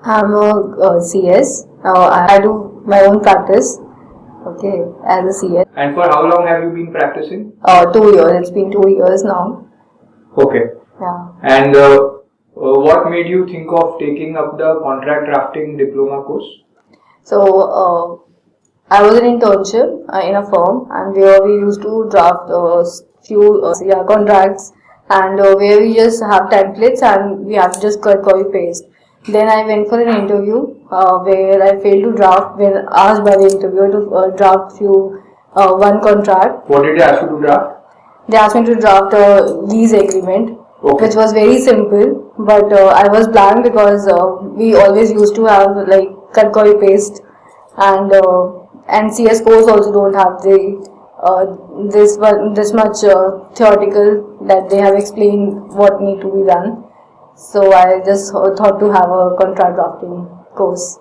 I'm a CS. I do my own practice. Okay, as a CS. And for how long have you been practicing? 2 years. It's been 2 years now. Okay. Yeah. And what made you think of taking up the contract drafting diploma course? So I was an internship in a firm, and where we used to draft few contracts, and where we just have templates and we have to just cut, copy, paste. Then I went for an interview where I failed to draft. When asked by the interviewer to draft one contract. What did they ask you to draft? They asked me to draft a lease agreement, Okay. which was very simple, but I was blank because we always used to have like cut, copy, paste, and CS course also don't have the this much theoretical that they have explained what need to be done. So I just thought to have a contract drafting course.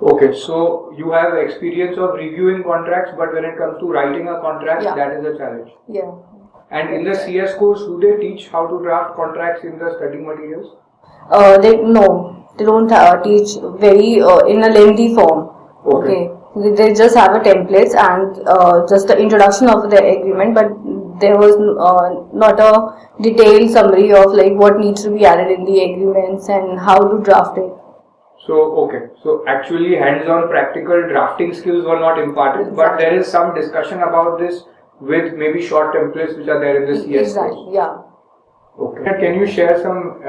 Okay, so you have experience of reviewing contracts, but when it comes to writing a contract, that is a challenge. Yeah. And in the CS course, do they teach how to draft contracts in the study materials? They don't teach very in a lengthy form. Okay. They just have a templates and just the introduction of the agreement, but there was not a detailed summary of like what needs to be added in the agreements and how to draft it. So actually hands-on practical drafting skills were not imparted, exactly. But there is some discussion about this with maybe short templates which are there in the CS exactly, course. Yeah. Okay. Can you share some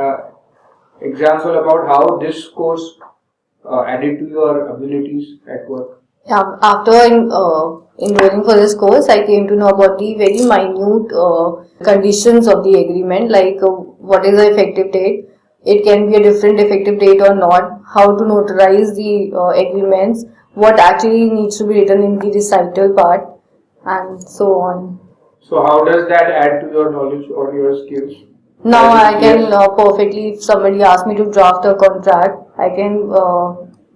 example about how this course added to your abilities at work? Yeah, after enrolling for this course, I came to know about the very minute conditions of the agreement, like what is the effective date. It can be a different effective date or not. How to notarize the agreements. What actually needs to be written in the recital part, and so on. So how does that add to your knowledge or your skills? Now I can perfectly, if somebody asks me to draft a contract, I can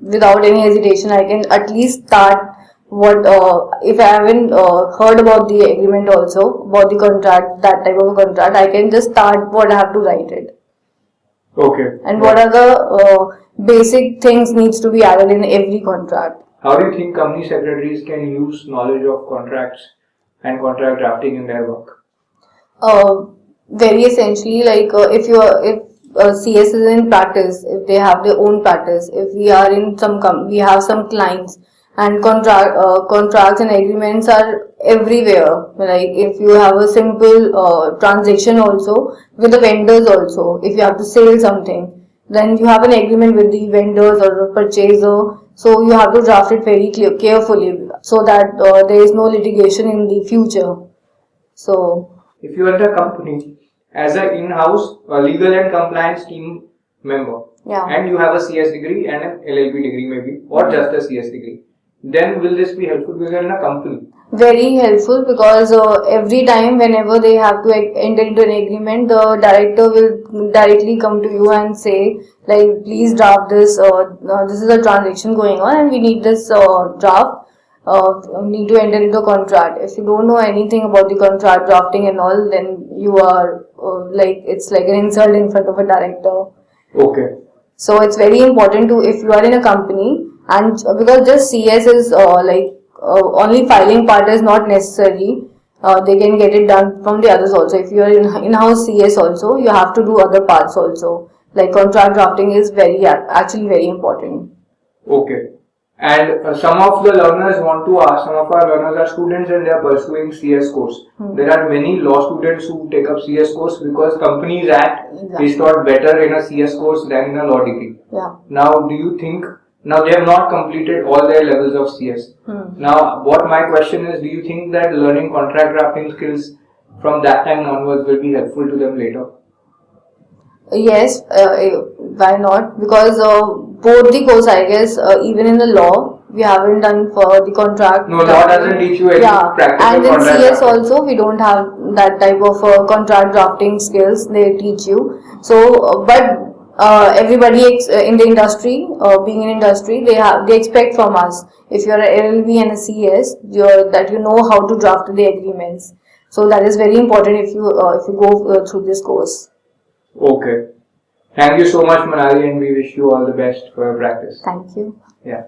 without any hesitation, I can at least start what if I haven't heard about the agreement also, about the contract, that type of a contract, I can just start what I have to write it. Okay. And what are the basic things needs to be added in every contract. How do you think company secretaries can use knowledge of contracts and contract drafting in their work? Very essentially, like if CS is in practice, if they have their own practice, if we are in we have some clients, and contracts and agreements are everywhere. Like if you have a simple transaction also with the vendors also, if you have to sell something, then you have an agreement with the vendors or the purchaser. So you have to draft it very carefully so that there is no litigation in the future. So if you are the company as an in-house legal and compliance team member, and you have a CS degree and an LLB degree maybe, or just a CS degree, then will this be helpful because you are in a company? Very helpful, because every time whenever they have to enter into an agreement, the director will directly come to you and say like, please draft this, this is a transaction going on and we need this draft. Need to enter into a contract. If you don't know anything about the contract drafting and all, then you are like, it's like an insult in front of a director. Okay. So it's very important to, if you are in a company, and because just CS is only filing part is not necessary. They can get it done from the others also. If you are in-house CS also, you have to do other parts also. Like contract drafting is actually very important. Okay. And some of the learners want to ask, some of our learners are students and they are pursuing CS course. There are many law students who take up CS course because Companies Act is taught better in a CS course than in a law degree. Yeah. Now, do you think, now they have not completed all their levels of CS. Now, what my question is, do you think that learning contract drafting skills from that time onwards will be helpful to them later? Yes, why not? Because both the course, I guess, even in the law, we haven't done for the contract. No, law doesn't teach you any practical and in contract CS drafting. also, we don't have that type of contract drafting skills. They teach you. So, but everybody in the industry, being in industry, they expect from us, if you are a LLB and a CS, that you know how to draft the agreements. So that is very important if you go through this course. Okay. Thank you so much, Manali, and we wish you all the best for your practice. Thank you. Yeah.